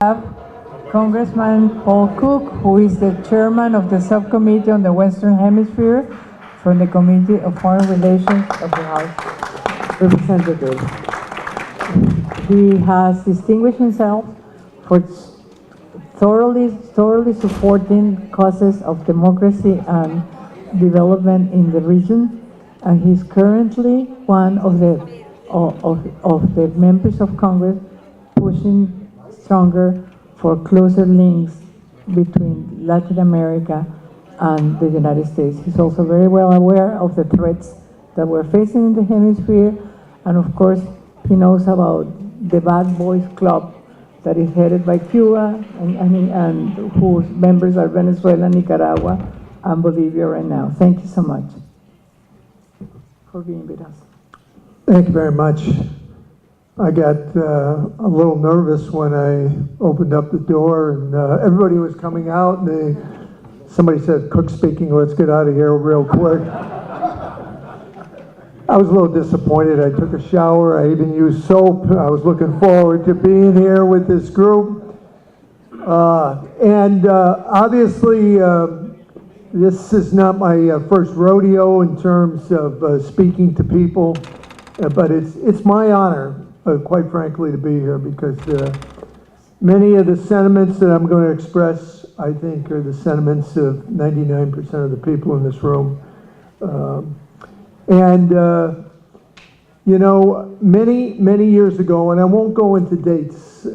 have Congressman Paul Cook, who is the chairman of the subcommittee on the Western Hemisphere from the Committee of Foreign Relations of the House of Representatives. He has distinguished himself for thoroughly supporting causes of democracy and development in the region, and he's currently one of the members of Congress pushing stronger for closer links between Latin America and the United States. He's also very well aware of the threats that we're facing in the hemisphere, and of course, he knows about the Bad Boys Club that is headed by Cuba and whose members are Venezuela, Nicaragua, and Bolivia right now. Thank you so much for being with us. Thank you very much. I got a little nervous when I opened up the door and everybody was coming out and somebody said, "Cook speaking, let's get out of here real quick." I was a little disappointed. I took a shower. I even used soap. I was looking forward to being here with this group. Obviously, this is not my first rodeo in terms of speaking to people, but it's my honor, quite frankly, to be here because many of the sentiments that I'm going to express, I think, are the sentiments of 99% of the people in this room. You know, many years ago, and I won't go into dates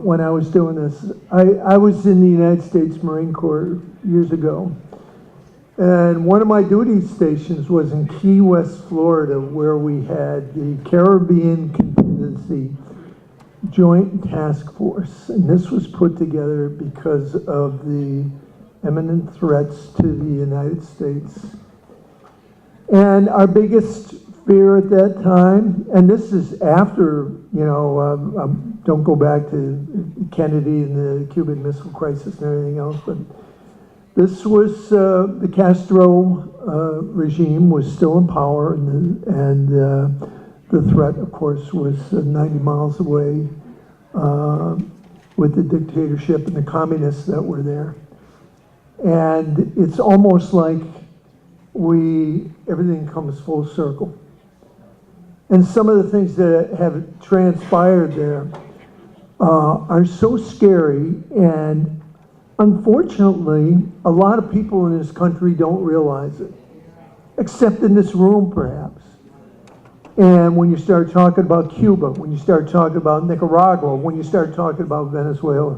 when I was doing this, I was in the United States Marine Corps years ago. And one of my duty stations was in Key West, Florida, where we had the Caribbean Contingency Joint Task Force. And this was put together because of the imminent threats to the United States. And our biggest fear at that time, and this is after, you know, don't go back to Kennedy and the Cuban Missile Crisis and everything else, but this was the Castro regime was still in power, and the threat, of course, was 90 miles away with the dictatorship and the communists that were there. And it's almost like everything comes full circle. And some of the things that have transpired there are so scary, and unfortunately, a lot of people in this country don't realize it, except in this room, perhaps. And when you start talking about Cuba, when you start talking about Nicaragua, when you start talking about Venezuela,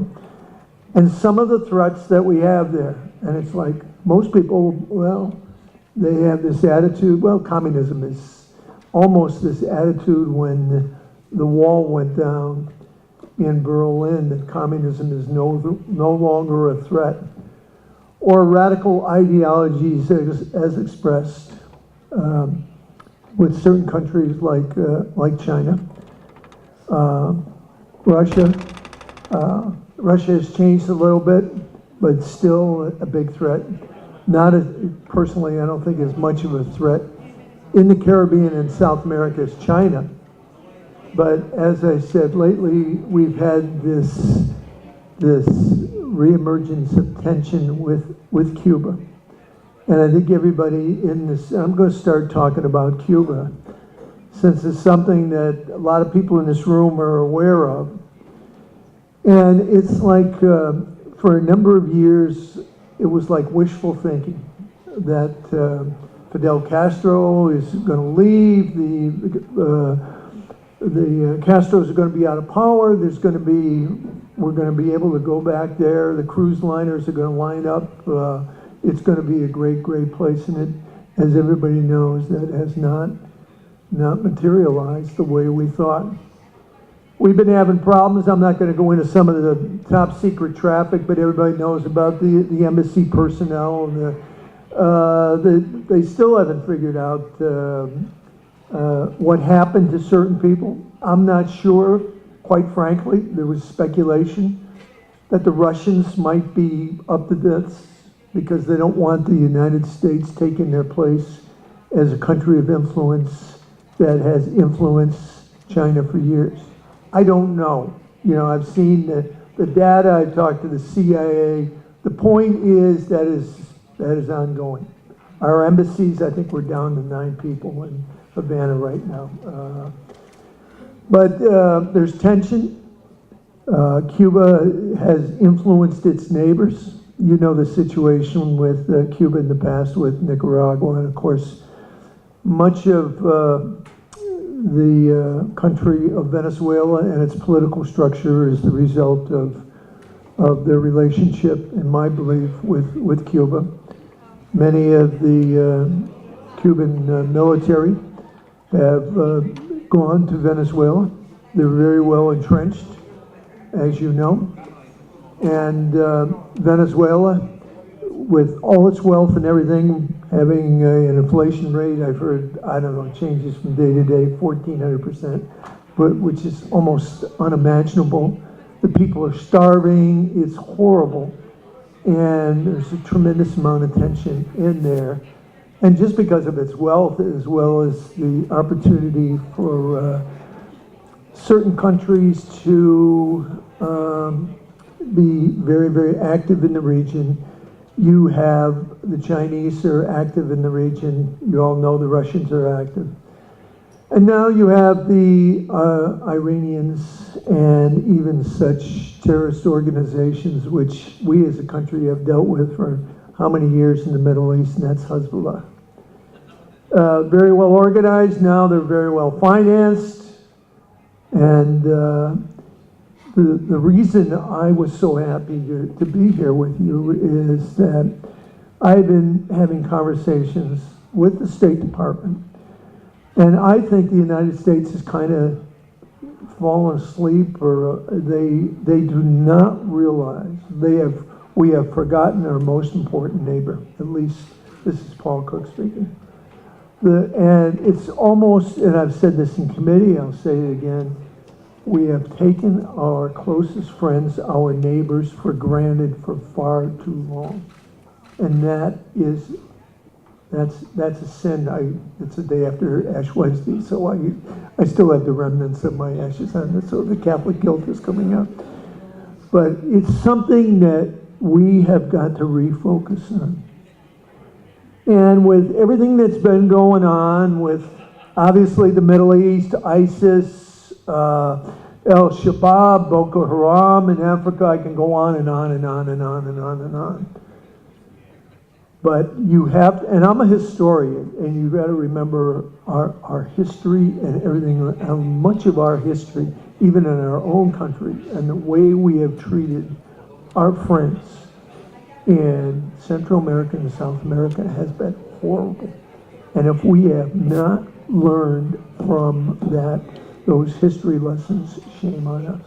and some of the threats that we have there, and it's like most people, well, they have this attitude, well, communism is almost this attitude when the wall went down in Berlin, that communism is no longer a threat, or radical ideologies as expressed with certain countries like China, Russia. Russia has changed a little bit, but still a big threat. Not as, personally, I don't think as much of a threat in the Caribbean and South America as China. But as I said, lately we've had this reemergence of tension with Cuba. And I think everybody in this, I'm going to start talking about Cuba, since it's something that a lot of people in this room are aware of. And it's like, for a number of years, it was like wishful thinking that Fidel Castro is going to leave, the Castros are going to be out of power, we're going to be able to go back there, the cruise liners are going to line up, it's going to be a great place, and it, as everybody knows, that has not materialized the way we thought. We've been having problems. I'm not going to go into some of the top secret traffic, but everybody knows about the embassy personnel, and they still haven't figured out what happened to certain people. I'm not sure, quite frankly. There was speculation that the Russians might be up to this because they don't want the United States taking their place as a country of influence that has influenced China for years. I don't know. You know, I've seen the data, I've talked to the CIA. The point is that is ongoing. Our embassies, I think we're down to 9 people in Havana right now. But there's tension. Cuba has influenced its neighbors. You know the situation with Cuba in the past with Nicaragua, and of course, much of the country of Venezuela and its political structure is the result of their relationship, in my belief, with Cuba. Many of the Cuban military have gone to Venezuela. They're very well entrenched, as you know. And Venezuela, with all its wealth and everything, having an inflation rate, I've heard, I don't know, changes from day to day, 1,400%, but which is almost unimaginable. The people are starving, it's horrible, and there's a tremendous amount of tension in there. And just because of its wealth, as well as the opportunity for certain countries to be very, very active in the region. You have the Chinese are active in the region. You all know the Russians are active. And now you have the Iranians and even such terrorist organizations, which we as a country have dealt with for how many years in the Middle East, and that's Hezbollah. Very well organized now, they're very well financed, and the reason I was so happy to be here with you is that I've been having conversations with the State Department, and I think the United States has kind of fallen asleep, or they do not realize we have forgotten our most important neighbor. At least this is Paul Cook speaking. And it's almost, and I've said this in committee, I'll say it again, we have taken our closest friends, our neighbors, for granted for far too long. And that's a sin. It's the day after Ash Wednesday, so I still have the remnants of my ashes on it, so the Catholic guilt is coming out. But it's something that we have got to refocus on. And with everything that's been going on with, obviously, the Middle East, ISIS, Al-Shabaab, Boko Haram in Africa, I can go on and on and on and on and on and on. But you have, and I'm a historian, and you've got to remember our history and everything, and much of our history, even in our own country, and the way we have treated our friends in Central America and South America has been horrible. And if we have not learned from those history lessons, shame on us.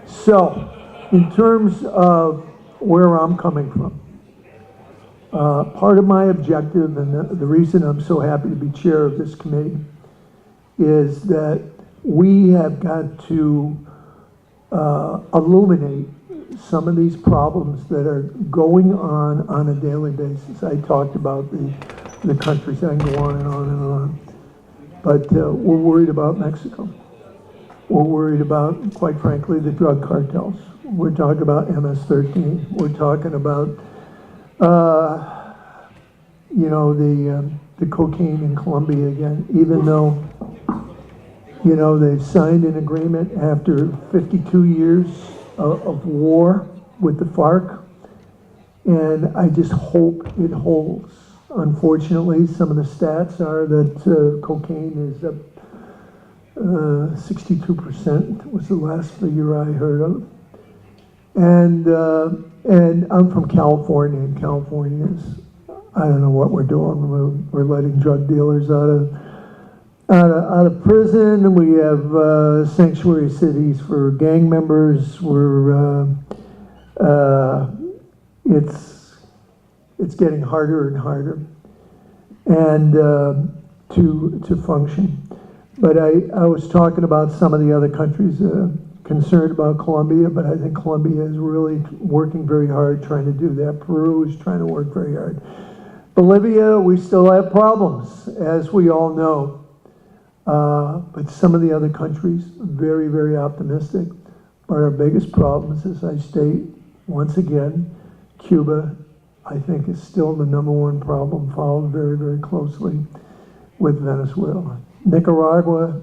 So, in terms of where I'm coming from, part of my objective, and the reason I'm so happy to be chair of this committee, is that we have got to illuminate some of these problems that are going on a daily basis. I talked about the countries, I can go on and on and on. But we're worried about Mexico. We're worried about, quite frankly, the drug cartels. We're talking about MS-13. We're talking about, the cocaine in Colombia again, even though, they've signed an agreement after 52 years of war with the FARC, and I just hope it holds. Unfortunately, some of the stats are that cocaine is up 62% was the last figure I heard of. And I'm from California, and California is, I don't know what we're doing. We're letting drug dealers out of prison, and we have sanctuary cities for gang members. It's getting harder and harder, and to function. But I was talking about some of the other countries concerned about Colombia, but I think Colombia is really working very hard trying to do that. Peru is trying to work very hard. Bolivia, we still have problems, as we all know. But some of the other countries, very, very optimistic. But our biggest problems, as I state, once again, Cuba, I think, is still the #1 problem, followed very, very closely with Venezuela. Nicaragua,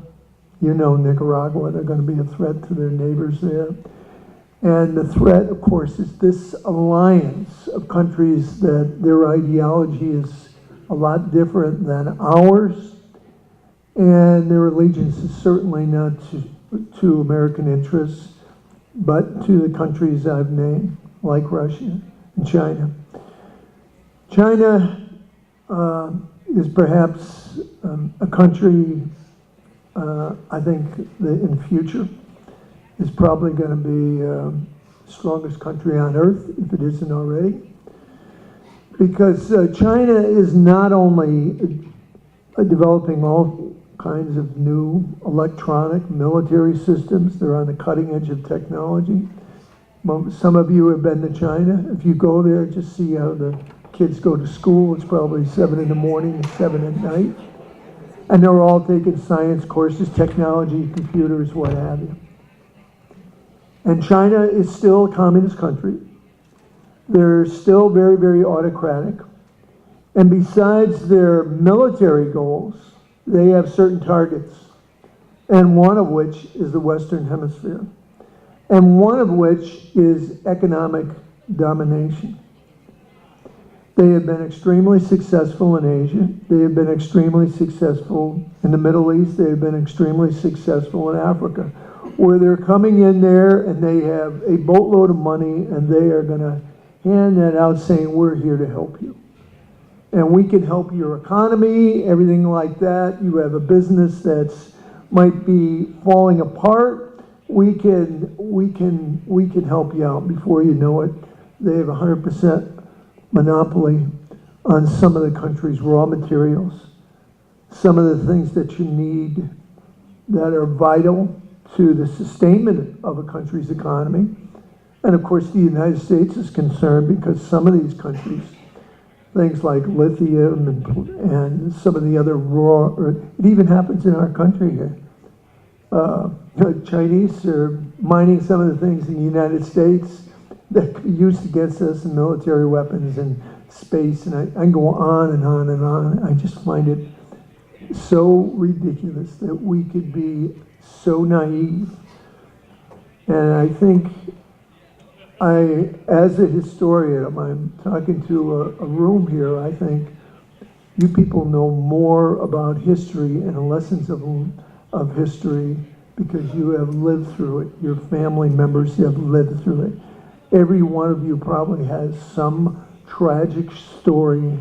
you know Nicaragua, they're going to be a threat to their neighbors there. And the threat, of course, is this alliance of countries that their ideology is a lot different than ours, and their allegiance is certainly not to American interests, but to the countries I've named, like Russia and China. China is perhaps a country, I think, that in the future is probably going to be the strongest country on earth, if it isn't already. Because China is not only developing all kinds of new electronic military systems, they're on the cutting edge of technology. Some of you have been to China. If you go there, just see how the kids go to school. It's probably 7 in the morning and 7 at night. And they're all taking science courses, technology, computers, what have you. And China is still a communist country. They're still very, very autocratic. And besides their military goals, they have certain targets, and one of which is the Western Hemisphere, and one of which is economic domination. They have been extremely successful in Asia. They have been extremely successful in the Middle East. They have been extremely successful in Africa, where they're coming in there and they have a boatload of money and they are going to hand that out saying, we're here to help you. And we can help your economy, everything like that. You have a business that's might be falling apart. We can help you out. Before you know it, they have 100% monopoly on some of the country's raw materials, some of the things that you need that are vital to the sustainment of a country's economy. And of course, the United States is concerned because some of these countries, things like lithium and some of the other raw, it even happens in our country here. Chinese are mining some of the things in the United States that could be used against us in military weapons and space, and I can go on and on and on. I just find it so ridiculous that we could be so naive. And I think as a historian, I'm talking to a room here, I think you people know more about history and the lessons of history because you have lived through it. Your family members have lived through it. Every one of you probably has some tragic story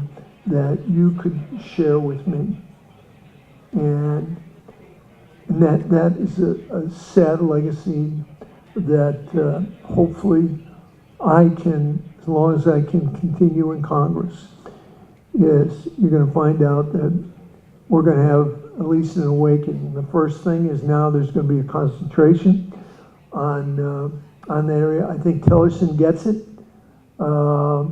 that you could share with me. And that is a sad legacy that hopefully I can, as long as I can continue in Congress, is you're going to find out that we're going to have at least an awakening. The first thing is now there's going to be a concentration on that area. I think Tillerson gets it. I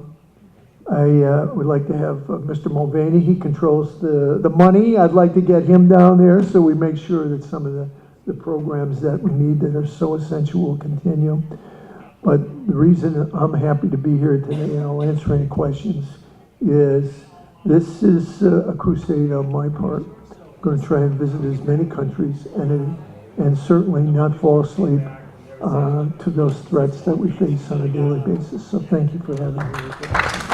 would like to have Mr. Mulvaney. He controls the money. I'd like to get him down there so we make sure that some of the programs that we need that are so essential will continue. But the reason I'm happy to be here today, and I'll answer any questions, is this is a crusade on my part. I'm going to try and visit as many countries and certainly not fall asleep to those threats that we face on a daily basis. So thank you for having me.